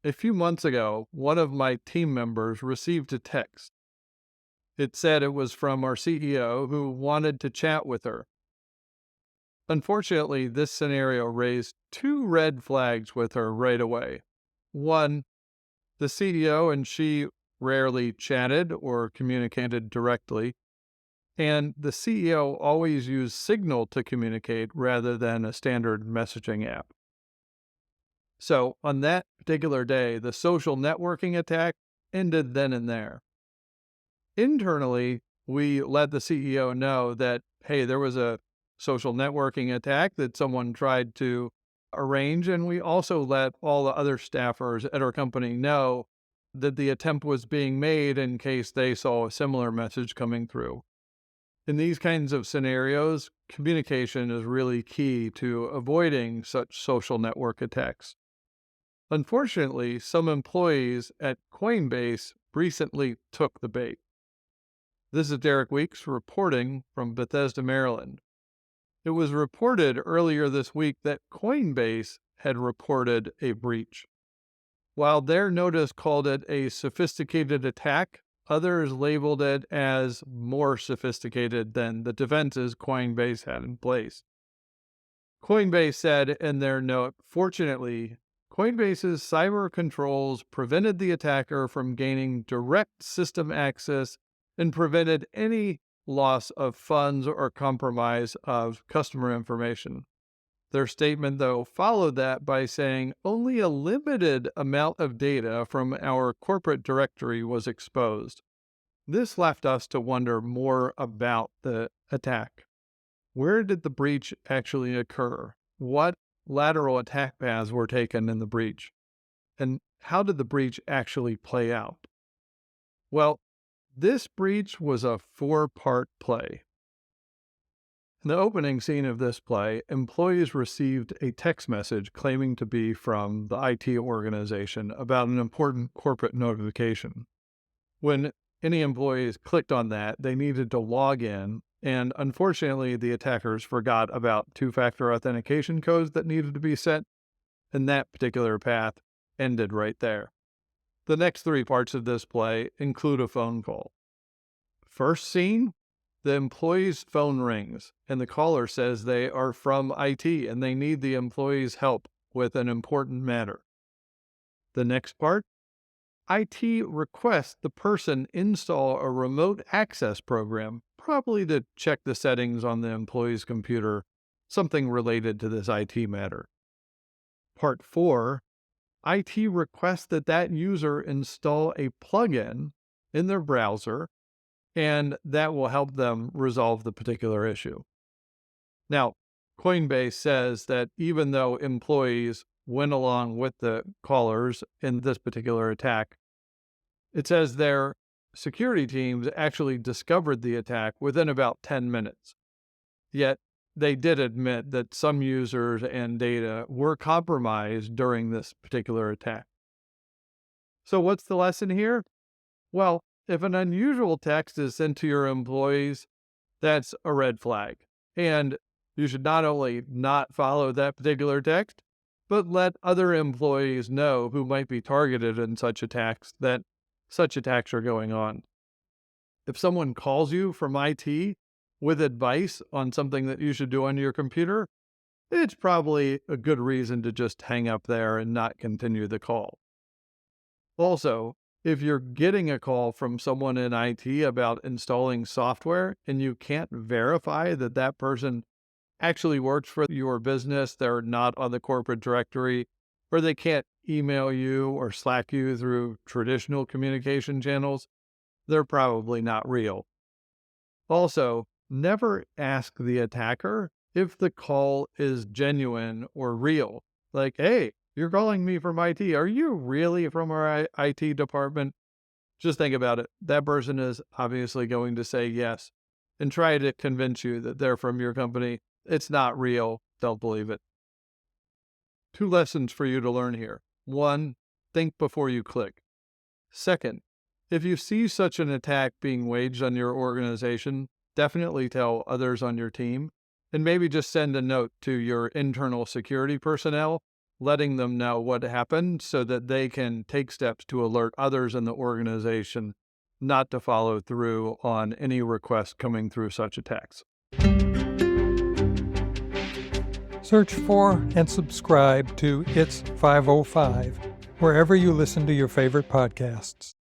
A few months ago, one of my team members received a text. It said it was from our CEO who wanted to chat with her. Unfortunately, this scenario raised two red flags with her right away. One, the CEO and she rarely chatted or communicated directly, and the CEO always used Signal to communicate rather than a standard messaging app. So, on that particular day, the social networking attack ended then and there. Internally, we let the CEO know that, hey, there was a social networking attack that someone tried to arrange. And we also let all the other staffers at our company know that the attempt was being made in case they saw a similar message coming through. In these kinds of scenarios, communication is really key to avoiding such social network attacks. Unfortunately, some employees at Coinbase recently took the bait. This is Derek Weeks reporting from Bethesda, Maryland. It was reported earlier this week that Coinbase had reported a breach. While their notice called it a sophisticated attack, others labeled it as more sophisticated than the defenses Coinbase had in place. Coinbase said in their note, fortunately, Coinbase's cyber controls prevented the attacker from gaining direct system access and prevented any loss of funds or compromise of customer information. Their statement, though, followed that by saying only a limited amount of data from our corporate directory was exposed. This left us to wonder more about the attack. Where did the breach actually occur? What lateral attack paths were taken in the breach? And how did the breach actually play out? Well, this breach was a four-part play. In the opening scene of this play, employees received a text message claiming to be from the IT organization about an important corporate notification. When any employees clicked on that, they needed to log in, and unfortunately, the attackers forgot about two-factor authentication codes that needed to be set, and that particular path ended right there. The next three parts of this play include a phone call. First scene, the employee's phone rings, and the caller says they are from IT and they need the employee's help with an important matter. The next part, IT requests the person install a remote access program, probably to check the settings on the employee's computer, something related to this IT matter. Part 4, IT requests that user install a plugin in their browser, and that will help them resolve the particular issue. Now, Coinbase says that even though employees went along with the callers in this particular attack, it says their security teams actually discovered the attack within about 10 minutes. Yet, they did admit that some users and data were compromised during this particular attack. So what's the lesson here? Well, if an unusual text is sent to your employees, that's a red flag. And you should not only not follow that particular text, but let other employees know who might be targeted in such attacks that such attacks are going on. If someone calls you from IT with advice on something that you should do on your computer, it's probably a good reason to just hang up there and not continue the call. Also, if you're getting a call from someone in IT about installing software and you can't verify that that person actually works for your business, they're not on the corporate directory, or they can't email you or Slack you through traditional communication channels, they're probably not real. Also, never ask the attacker if the call is genuine or real. Like, hey, you're calling me from IT. Are you really from our IT department? Just think about it. That person is obviously going to say yes and try to convince you that they're from your company. It's not real. Don't believe it. Two lessons for you to learn here. One, think before you click. Second, if you see such an attack being waged on your organization, definitely tell others on your team, and maybe just send a note to your internal security personnel letting them know what happened so that they can take steps to alert others in the organization not to follow through on any request coming through such attacks. Search for and subscribe to It's 505 wherever you listen to your favorite podcasts.